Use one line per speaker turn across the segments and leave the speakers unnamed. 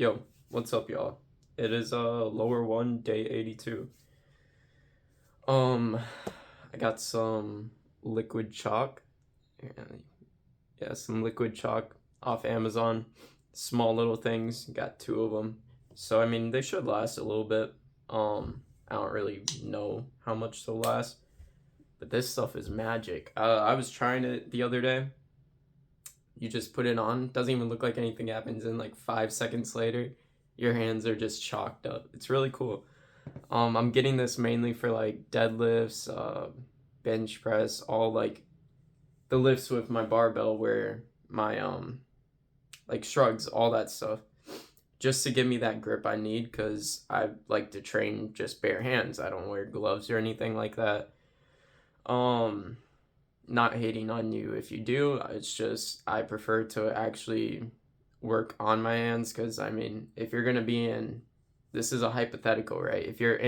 Yo, what's up, y'all? It is lower one, day 82. Um, I got some liquid chalk. Yeah, yeah, some liquid chalk off Amazon. Small little things. Got two of them. So I mean, they should last a little bit. I don't really know how much they'll last, but this stuff is magic. I was trying it the other day. You just put it on. Doesn't even look like anything happens, and like 5 seconds later, your hands are just chalked up. It's really cool. I'm getting this mainly for like deadlifts, bench press, all like the lifts with my barbell where my like shrugs, all that stuff. Just to give me that grip I need because I like to train just bare hands. I don't wear gloves or anything like that. Um Not hating on you if you do. It's just I prefer to actually work on my hands because I mean, if you're gonna be in, this is a hypothetical, right? If you're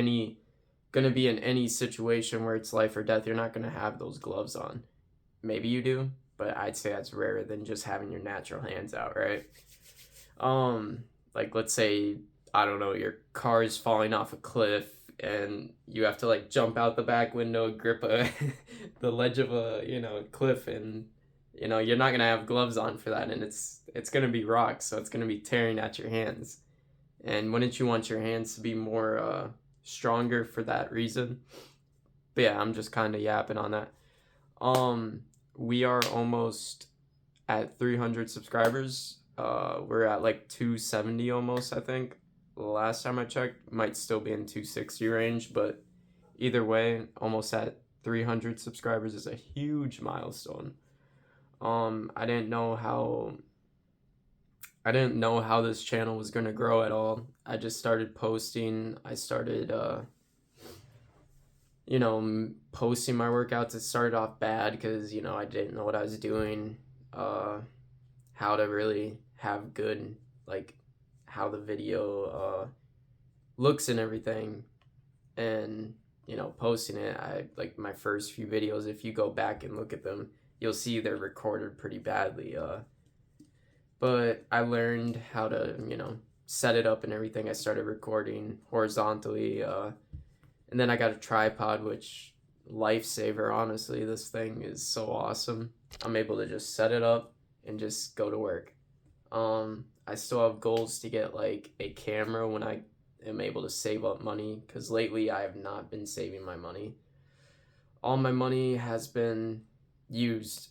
gonna be in any situation where it's life or death, you're not gonna have those gloves on. Maybe you do, but I'd say that's rarer than just having your natural hands out, right? Like let's say I don't know, your car is falling off a cliff and you have to like jump out the back window, grip the ledge of a cliff, and you're not gonna have gloves on for that, and it's gonna be rocks, so it's gonna be tearing at your hands. And wouldn't you want your hands to be more stronger for that reason? But yeah, I'm just kind of yapping on that. We are almost at 300 subscribers. We're at like 270 almost, I think. Last time I checked, might still be in 260 range, but either way, almost at 300 subscribers is a huge milestone. I didn't know how this channel was gonna grow at all. I just started posting. I started posting my workouts. It started off bad because I didn't know what I was doing, how to really have good, like, how the video looks and everything, and posting it. I like my first few videos. If you go back and look at them, you'll see they're recorded pretty badly. But I learned how to set it up and everything. I started recording horizontally. And then I got a tripod, which lifesaver, honestly. This thing is so awesome. I'm able to just set it up and just go to work. I still have goals to get like a camera when I am able to save up money, because lately I have not been saving my money. All my money has been used.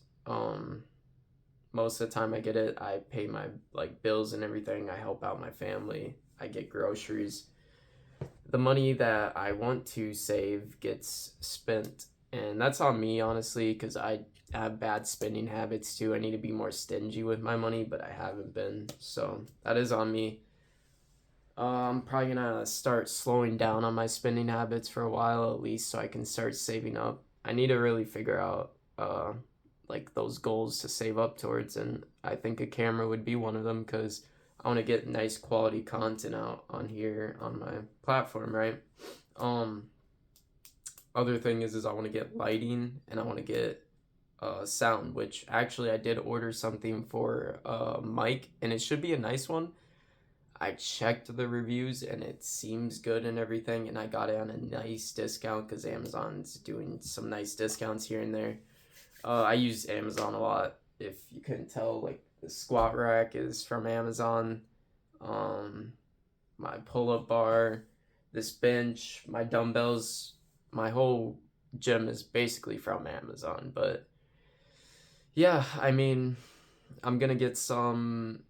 Most of the time I get it, I pay my like bills and everything. I help out my family. I get groceries. The money that I want to save gets spent, and that's on me, honestly, because I have bad spending habits too. I need to be more stingy with my money, but I haven't been, so that is on me. I'm probably gonna start slowing down on my spending habits for a while at least, so I can start saving up. I need to really figure out like those goals to save up towards, and I think a camera would be one of them because I want to get nice quality content out on here on my platform, right? Other thing is I want to get lighting, and I want to get sound, which actually I did order something for a mic, and it should be a nice one. I checked the reviews and it seems good and everything, and I got it on a nice discount because Amazon's doing some nice discounts here and there. I use Amazon a lot. If you couldn't tell, like the squat rack is from Amazon. My pull-up bar, this bench, my dumbbells, my whole gym is basically from Amazon. But yeah, I mean, I'm gonna get some.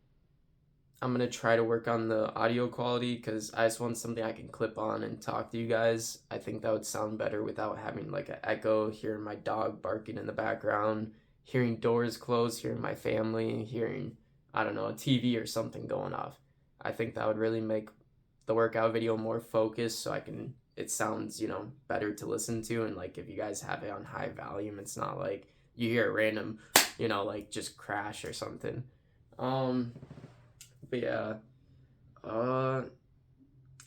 I'm gonna try to work on the audio quality because I just want something I can clip on and talk to you guys. I think that would sound better without having like an echo, hearing my dog barking in the background, hearing doors close, hearing my family, hearing, I don't know, a TV or something going off. I think that would really make the workout video more focused, so it sounds, better to listen to. And like if you guys have it on high volume, it's not like you hear a random, like just crash or something. But yeah,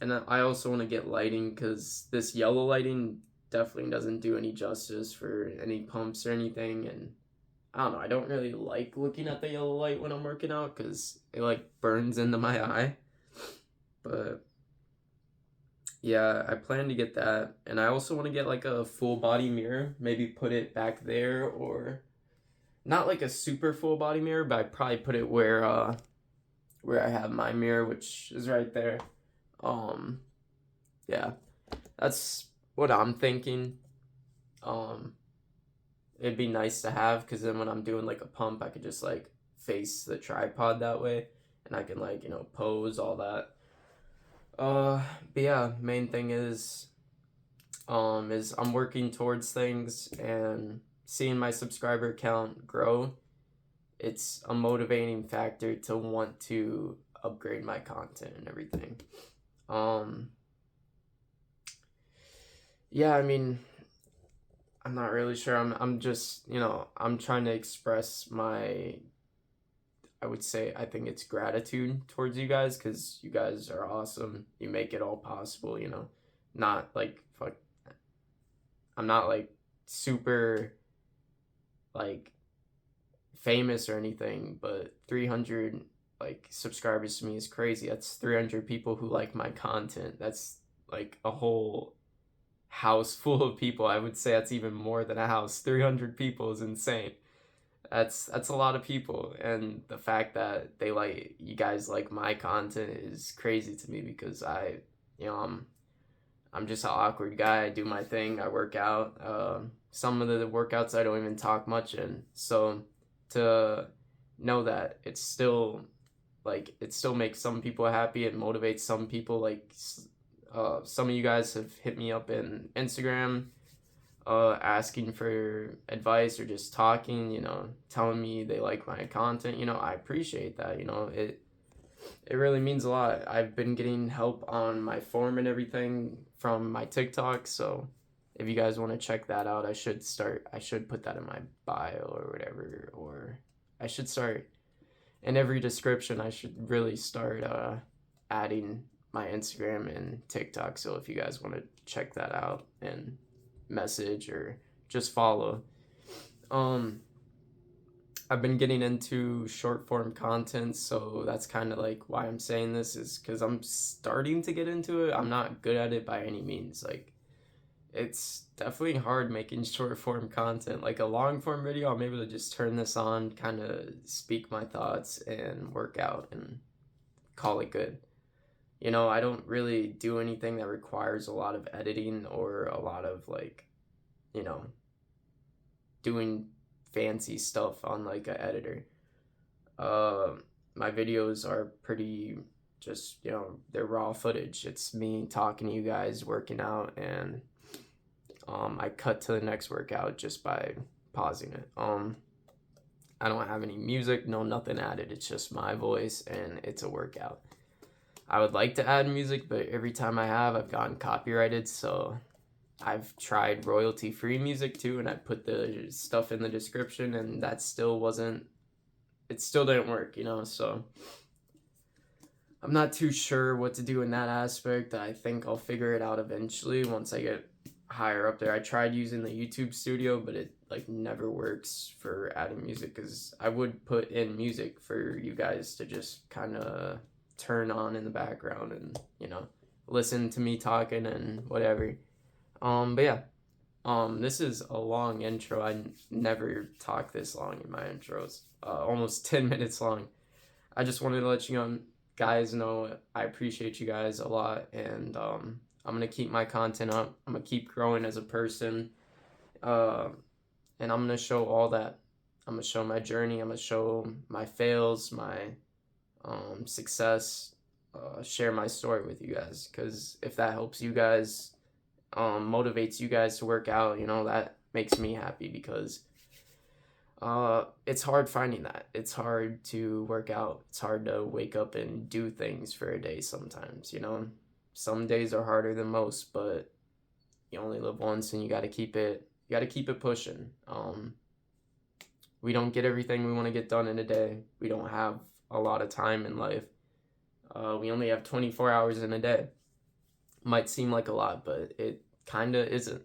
and I also want to get lighting because this yellow lighting definitely doesn't do any justice for any pumps or anything. And I don't know, I don't really like looking at the yellow light when I'm working out because it like burns into my eye. But yeah, I plan to get that, and I also want to get like a full body mirror, maybe put it back there, or not like a super full body mirror, but I probably put it where I have my mirror, which is right there. Um, yeah, that's what I'm thinking. Um, it'd be nice to have because then when I'm doing like a pump, I could just like face the tripod that way, and I can like pose all that. Uh, but yeah, main thing is I'm working towards things and seeing my subscriber count grow. It's a motivating factor to want to upgrade my content and everything. Um, yeah, I mean, I'm not really sure. I'm just, I'm trying to express my, I would say, I think it's gratitude towards you guys because you guys are awesome. You make it all possible, Not like, fuck, I'm not like super, like, famous or anything, but 300 like subscribers to me is crazy. That's 300 people who like my content. That's like a whole house full of people. I would say that's even more than a house. 300 people is insane. That's a lot of people, and the fact that you guys like my content is crazy to me because you know, I'm just an awkward guy. I do my thing. I work out. Some of the workouts I don't even talk much in. So to know that it's still it still makes some people happy. It motivates some people. Some of you guys have hit me up in Instagram, asking for advice or just talking. Telling me they like my content. I appreciate that. It really means a lot. I've been getting help on my form and everything from my TikTok, so if you guys want to check that out, I should put that in my bio or whatever, or I should start in every description. I should really start adding my Instagram and TikTok, so if you guys want to check that out and message or just follow. Um I've been getting into short form content, so that's kind of like why I'm saying this is because I'm starting to get into it. I'm not good at it by any means. Like, it's definitely hard making short form content. Like a long form video, I'm able to just turn this on, kind of speak my thoughts and work out and call it good. I don't really do anything that requires a lot of editing or a lot of you know, doing fancy stuff on like an editor. Uh, my videos are pretty just, they're raw footage. It's me talking to you guys, working out, and I cut to the next workout just by pausing it. I don't have any music, no nothing added. It's just my voice and it's a workout. I would like to add music, but every time I've gotten copyrighted, so I've tried royalty free music too, and I put the stuff in the description, and that still wasn't, it still didn't work, so I'm not too sure what to do in that aspect. I think I'll figure it out eventually once I get higher up there. I tried using the YouTube studio, but it never works for adding music because I would put in music for you guys to just kind of turn on in the background and listen to me talking and whatever. But yeah, this is a long intro. I never talk this long in my intros. Almost 10 minutes long. I just wanted to let guys know I appreciate you guys a lot, and I'm gonna keep my content up. I'm gonna keep growing as a person, uh, and I'm gonna show all that. I'm gonna show my journey. I'm gonna show my fails, my success. Share my story with you guys, because if that helps you guys, motivates you guys to work out, that makes me happy because it's hard finding that. It's hard to work out. It's hard to wake up and do things for a day sometimes, Some days are harder than most, but you only live once and you got to keep it pushing. We don't get everything we want to get done in a day. We don't have a lot of time in life. We only have 24 hours in a day. Might seem like a lot, but it kind of isn't.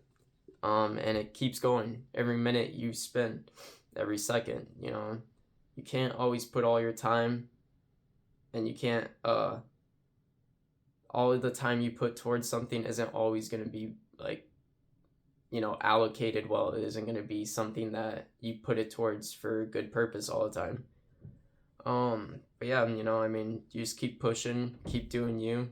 And it keeps going. Every minute you spend, every second, you can't always put all your time, and you can't all of the time you put towards something isn't always going to be like, allocated well. It isn't going to be something that you put it towards for good purpose all the time. But yeah, I mean, you just keep pushing, keep doing you.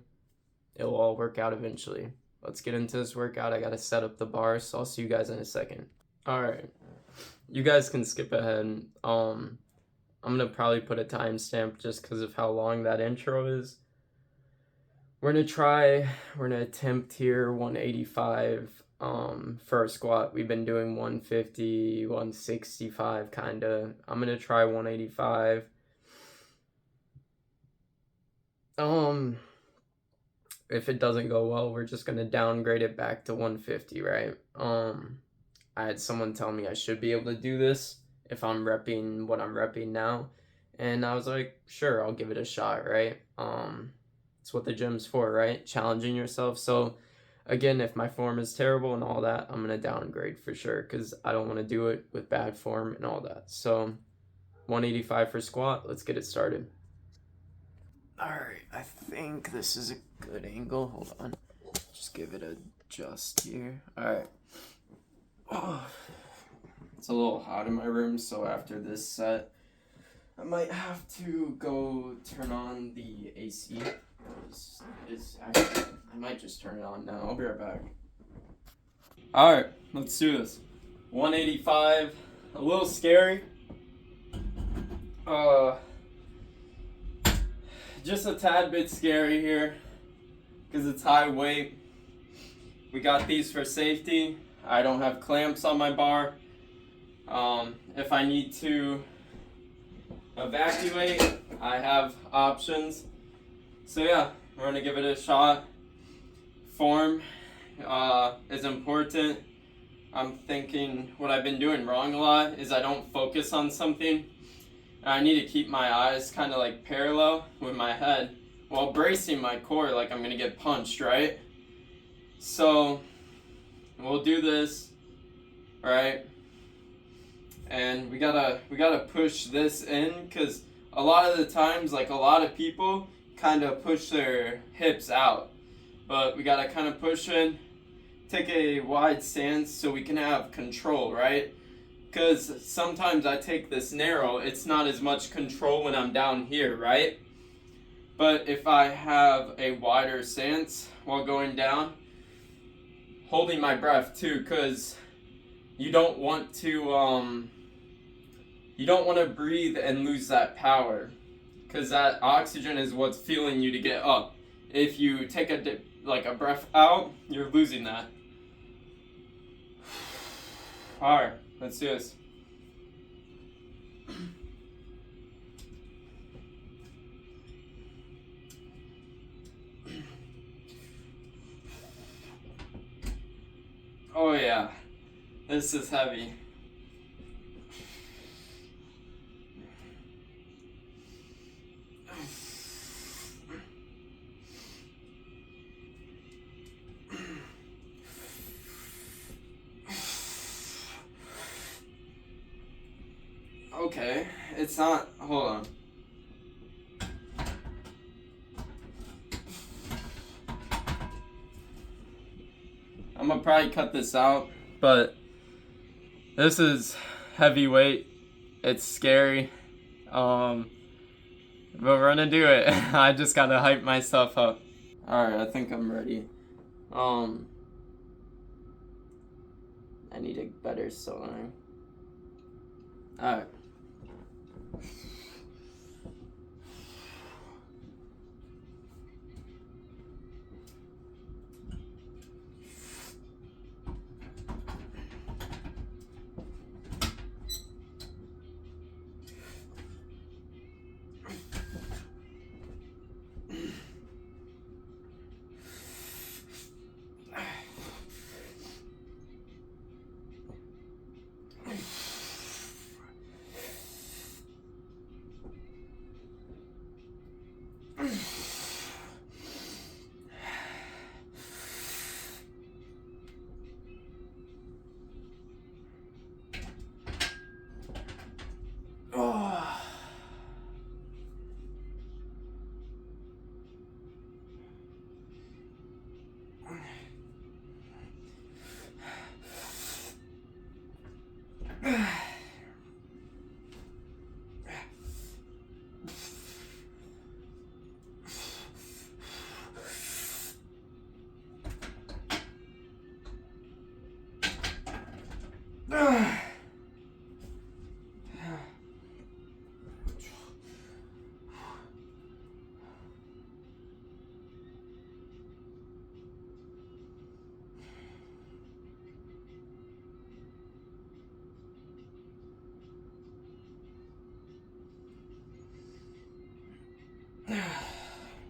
It'll all work out eventually. Let's get into this workout. I gotta set up the bar, so I'll see you guys in a second. All right, you guys can skip ahead. I'm gonna probably put a timestamp just because of how long that intro is. We're gonna attempt here 185 for a squat. We've been doing 150, 165 kinda. I'm gonna try 185. If it doesn't go well, we're just gonna downgrade it back to 150, right? I had someone tell me I should be able to do this if I'm repping what I'm repping now, and I was like, sure, I'll give it a shot, right? It's what the gym's for, right? Challenging yourself. So again, if my form is terrible and all that, I'm gonna downgrade for sure because I don't want to do it with bad form and all that. So 185 for squat. Let's get it started. All right, I think this is a good angle. Hold on, just give it a adjust here. All right. Oh, it's a little hot in my room, so after this set, I might have to go turn on the AC. I might just turn it on now. I'll be right back. All right, let's do this. 185, a little scary. Just a tad bit scary here because it's high weight. We got these for safety. I don't have clamps on my bar. If I need to evacuate, I have options. So yeah, we're gonna give it a shot. Form is important. I'm thinking what I've been doing wrong a lot is I don't focus on something. I need to keep my eyes kind of like parallel with my head while bracing my core like I'm gonna get punched, right? So we'll do this, right? And we gotta push this in because a lot of the times, like a lot of people kind of push their hips out, but we gotta kind of push in, take a wide stance so we can have control, right? Because sometimes I take this narrow, it's not as much control when I'm down here, right? But if I have a wider stance while going down, holding my breath too, because you don't want to breathe and lose that power, because that oxygen is what's fueling you to get up. If you take a breath out, you're losing that. All right, let's do this. Oh yeah, this is heavy. Okay, it's not, hold on. I'm gonna probably cut this out, but this is heavyweight. It's scary. But we're gonna do it. I just gotta hype myself up. Alright, I think I'm ready. I need a better sewing. Alright.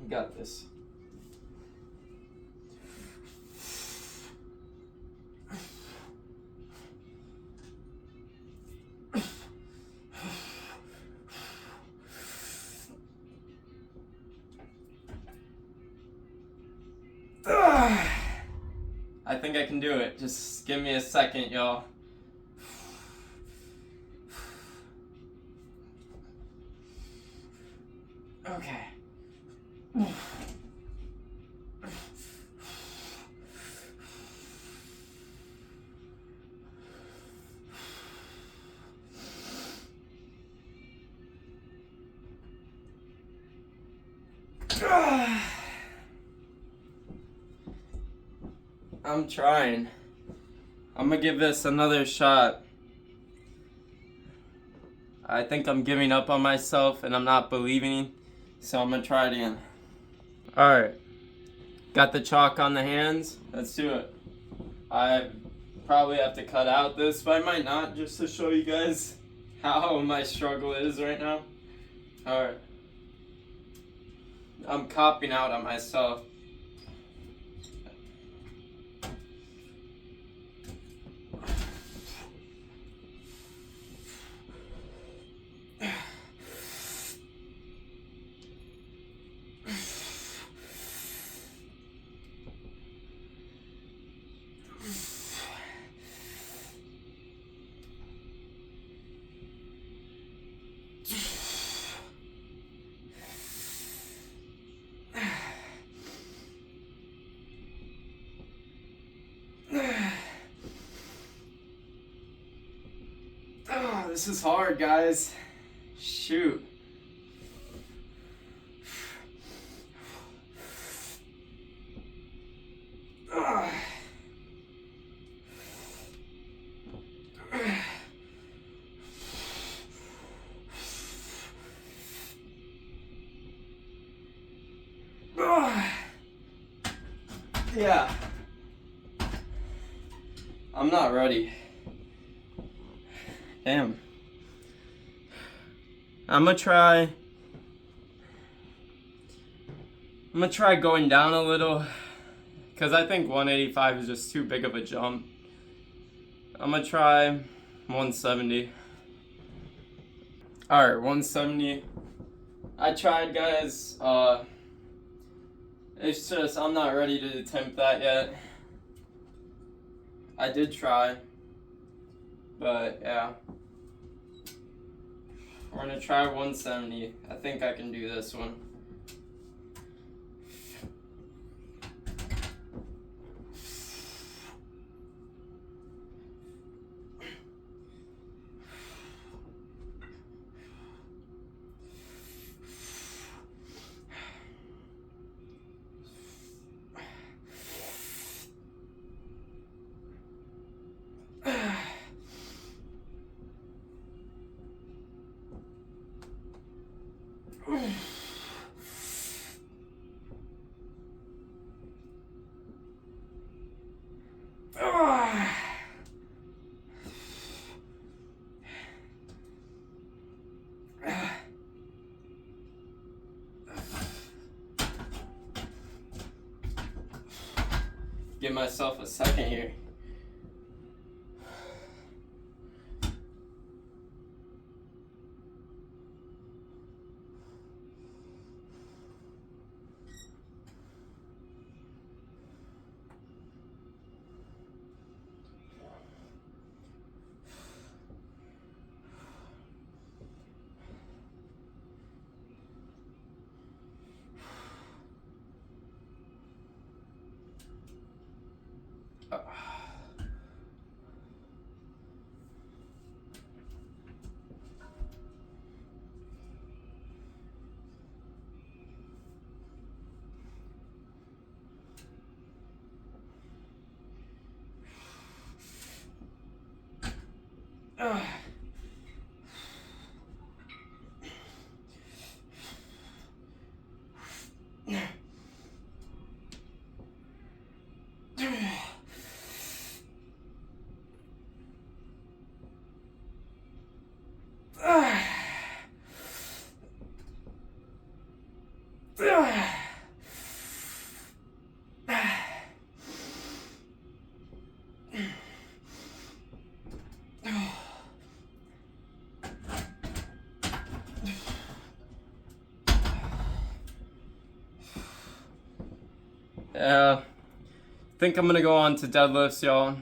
You got this. I think I can do it. Just give me a second, y'all. Okay. I'm trying. I'm gonna give this another shot. I think I'm giving up on myself and I'm not believing, so I'm gonna try it again. Alright. Got the chalk on the hands. Let's do it. I probably have to cut out this, but I might not, just to show you guys how my struggle is right now. Alright. I'm copping out on myself. Oh, this is hard, guys. Shoot. Yeah. I'm not ready. Damn. I'm gonna try going down a little, because I think 185 is just too big of a jump. I'm gonna try 170. Alright, 170. I tried, guys. It's just I'm not ready to attempt that yet. I did try, but yeah. We're gonna try 170. I think I can do this one. Give myself a second here. Yeah, think I'm gonna go on to deadlifts, y'all.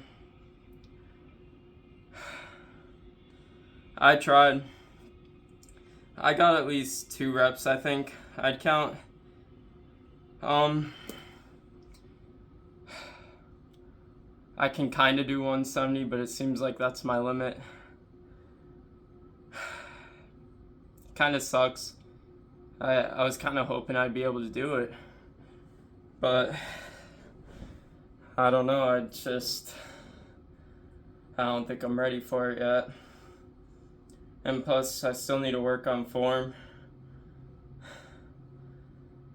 I tried. I got at least 2 reps, I think. I'd count. I can kind of do 170, but it seems like that's my limit. Kind of sucks. I was kind of hoping I'd be able to do it, but I don't know. I don't think I'm ready for it yet. And plus, I still need to work on form.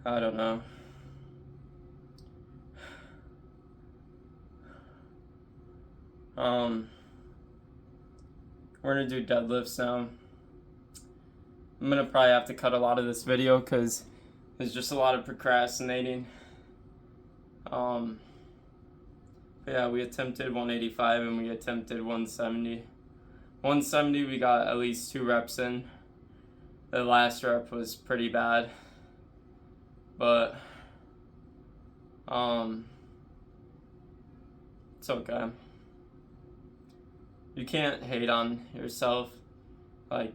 I don't know. We're gonna do deadlifts now. I'm gonna probably have to cut a lot of this video because there's just a lot of procrastinating. Yeah, we attempted 185 and we attempted 170. 170, we got at least 2 reps in. The last rep was pretty bad, but it's okay. You can't hate on yourself. Like,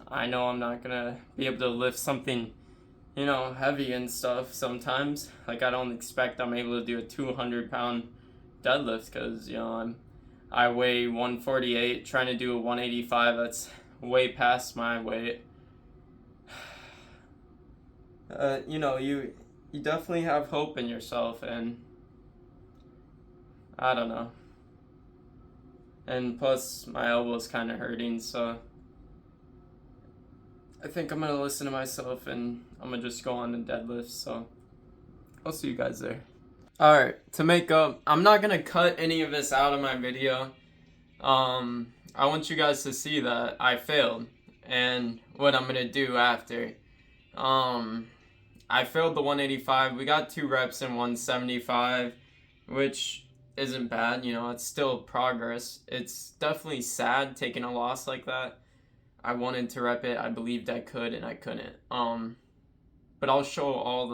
I know I'm not gonna be able to lift something, heavy and stuff sometimes. Like, I don't expect I'm able to do a 200-pound deadlift because, I weigh 148, trying to do a 185, that's way past my weight. You definitely have hope in yourself, and I don't know. And plus, my elbow's kind of hurting, so I think I'm going to listen to myself, and I'm going to just go on the deadlift, so I'll see you guys there. Alright, to make up, I'm not going to cut any of this out of my video. I want you guys to see that I failed, and what I'm going to do after. I failed the 185. We got 2 reps in 175, which isn't bad. It's still progress. It's definitely sad taking a loss like that. I wanted to rep it. I believed I could, and I couldn't. But I'll show all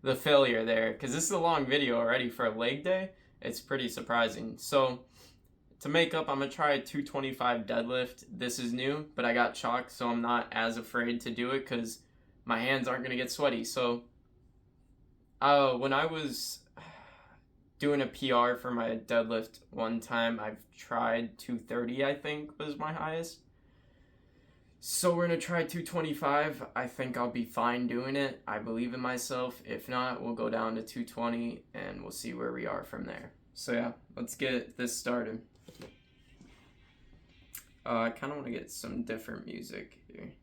the failure there, because this is a long video already for a leg day. It's pretty surprising. So to make up, I'm going to try a 225 deadlift. This is new, but I got chalk, so I'm not as afraid to do it because my hands aren't going to get sweaty. So when I was doing a PR for my deadlift one time, I've tried 230, I think, was my highest. So we're going to try 225. I think I'll be fine doing it. I believe in myself. If not, we'll go down to 220, and we'll see where we are from there. So yeah, let's get this started. I kind of want to get some different music here.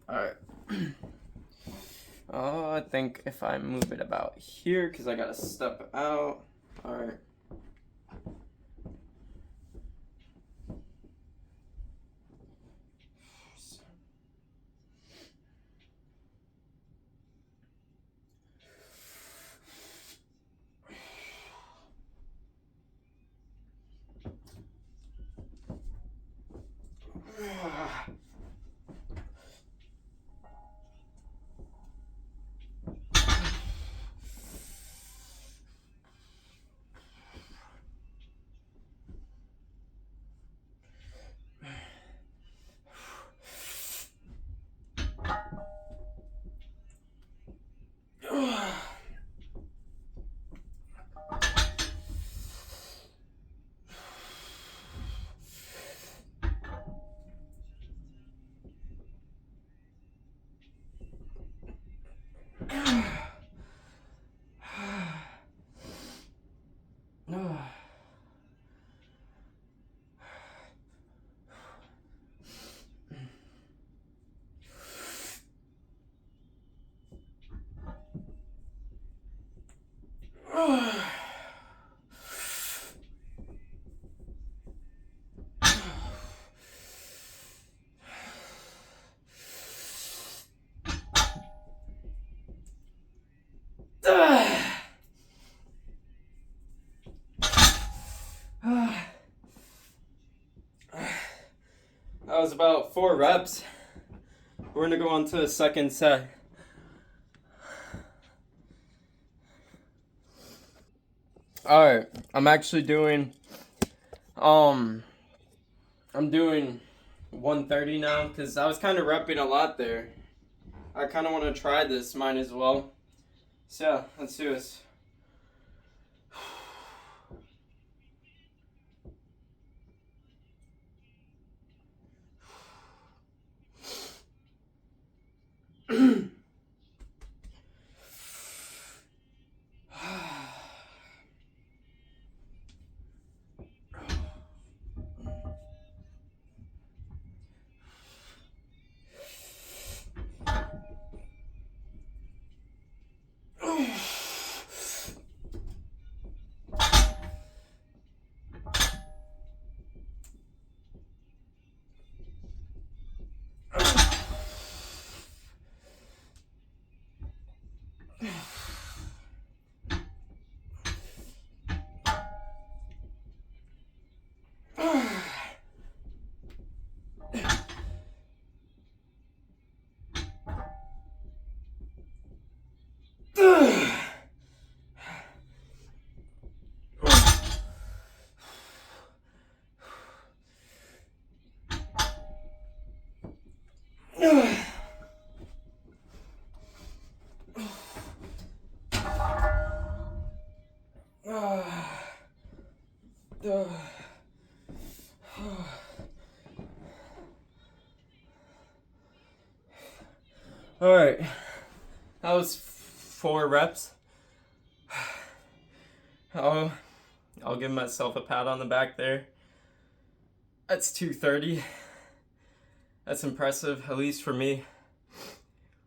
Alright. I think if I move it about here, because I gotta step out. Alright. That was about 4 reps. We're gonna go on to the second set. Alright, I'm actually doing, I'm doing 130 now, because I was kind of repping a lot there. I kind of want to try this, might as well. So yeah, let's do this. Alright, that was 4 reps. I'll give myself a pat on the back there. That's 230. That's impressive, at least for me.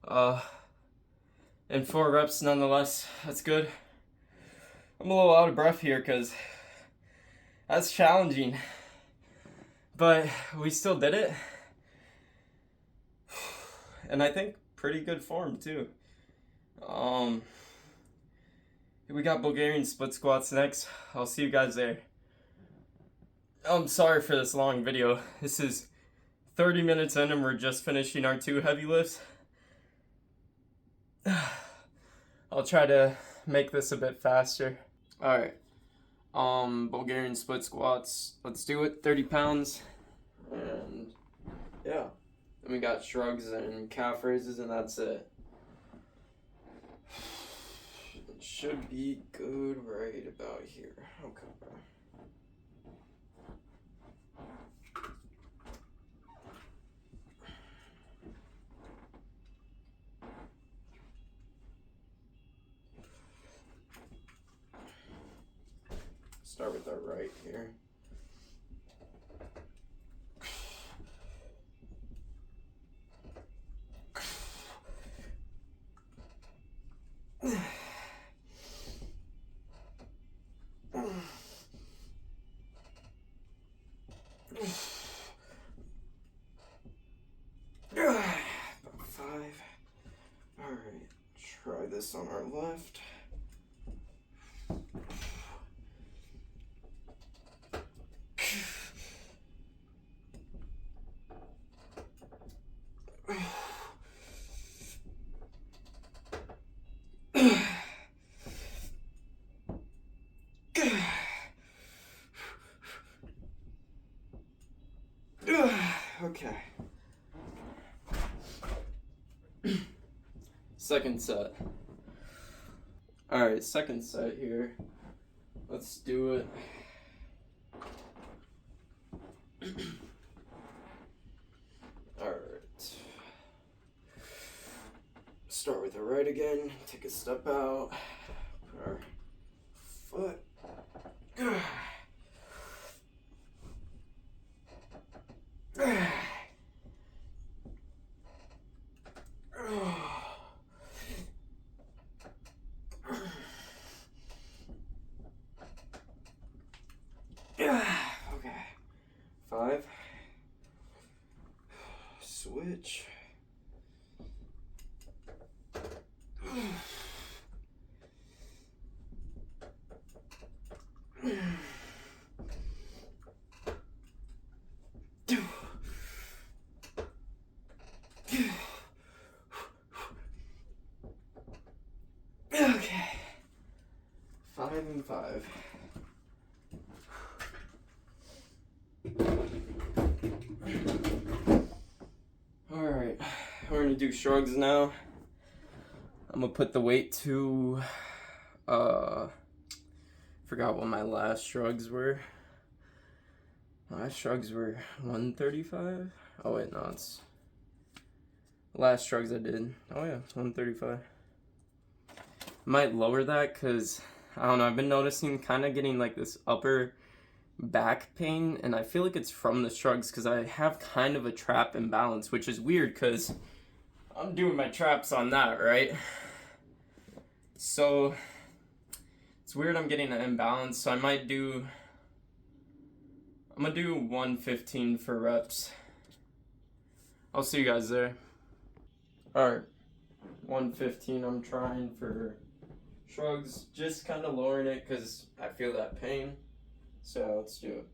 And 4 reps nonetheless. That's good. I'm a little out of breath here because that's challenging. But we still did it. And I think pretty good form too. We got Bulgarian split squats next. I'll see you guys there. I'm sorry for this long video. This is 30 minutes in and we're just finishing our 2 heavy lifts. I'll try to make this a bit faster. Alright. Bulgarian split squats. Let's do it. 30 pounds. And yeah. Then we got shrugs and calf raises and that's it. It should be good right about here. Okay. Start with our right here. About 5. Alright, try this on our left. Okay. Second set. Alright, second set here. Let's do it. Alright. Start with the right again. Take a step out. Put our foot. Okay. 5. Switch. Okay. 5. 5 and 5. Alright, we're gonna do shrugs now. I'm gonna put the weight to, forgot what my last shrugs were. Last shrugs were 135? Oh wait, no, it's last shrugs I did. Oh yeah, 135. Might lower that because, I don't know, I've been noticing kind of getting like this upper back pain, and I feel like it's from the shrugs because I have kind of a trap imbalance, which is weird because I'm doing my traps on that, right? So it's weird I'm getting an imbalance, so I'm gonna do 115 for reps. I'll see you guys there. Alright, 115 I'm trying for shrugs, just kind of lowering it because I feel that pain. So let's do it.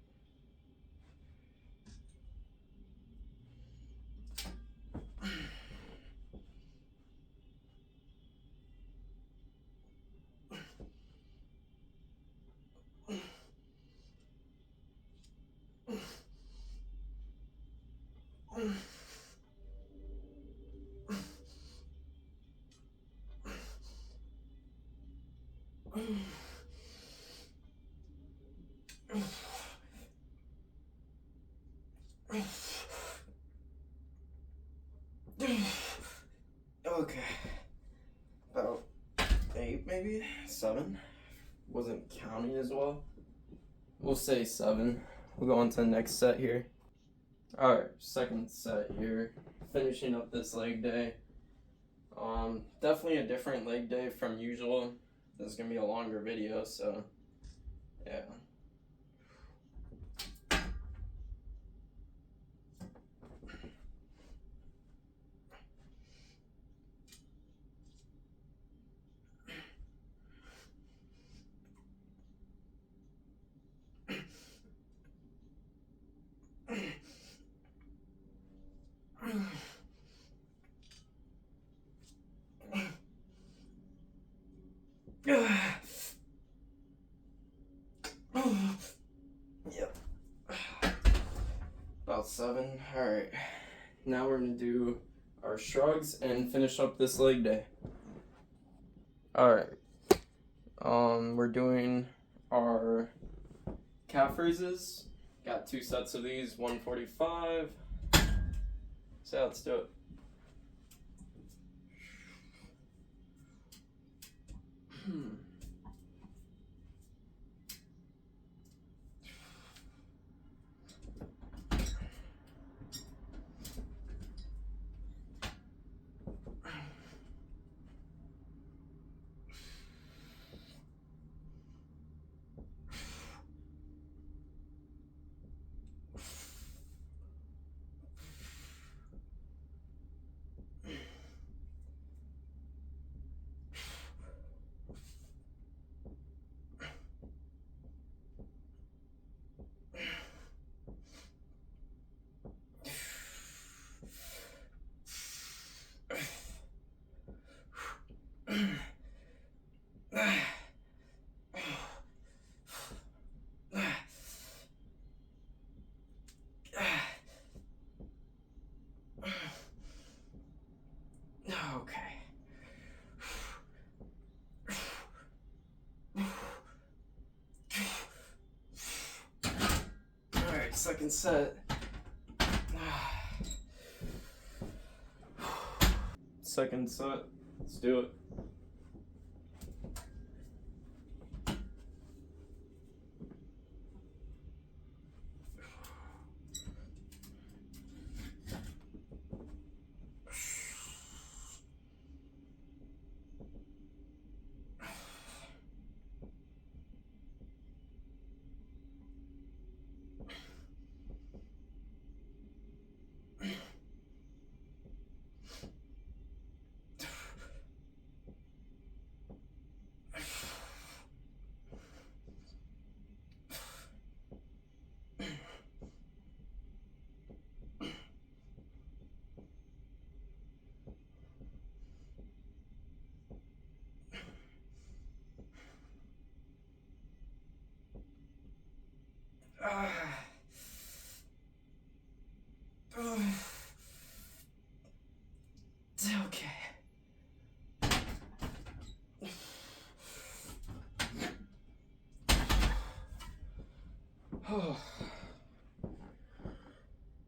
Okay, about 8 maybe, 7. Wasn't counting as well. We'll say 7. We'll go on to the next set here. Alright, second set here. Finishing up this leg day. Definitely a different leg day from usual. This is gonna be a longer video, so yeah. Yep. About 7. Alright. Now we're gonna do our shrugs and finish up this leg day. Alright. We're doing our calf raises. Got 2 sets of these, 145. So let's do it. Okay. Alright, second set. Second set. Let's do it.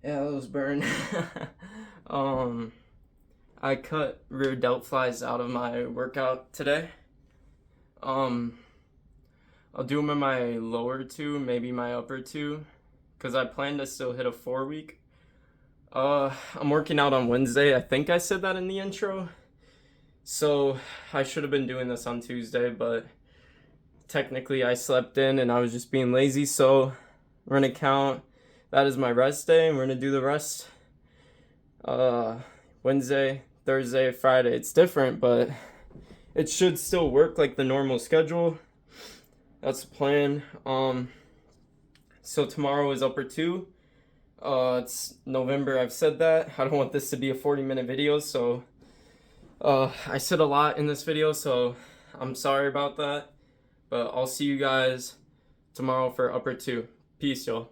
Yeah, those burn. I cut rear delt flies out of my workout today. I'll do them in my lower two, maybe my upper two, because I plan to still hit a 4 week. I'm working out on Wednesday. I think I said that in the intro. So I should have been doing this on Tuesday, but technically I slept in and I was just being lazy. So we're gonna count that as my rest day, and we're gonna do the rest Wednesday, Thursday, Friday. It's different, but it should still work like the normal schedule. That's the plan. So tomorrow is upper two. It's November. I've said that. I don't want this to be a 40-minute video, so I said a lot in this video, so I'm sorry about that. But I'll see you guys tomorrow for upper two. Peace, y'all.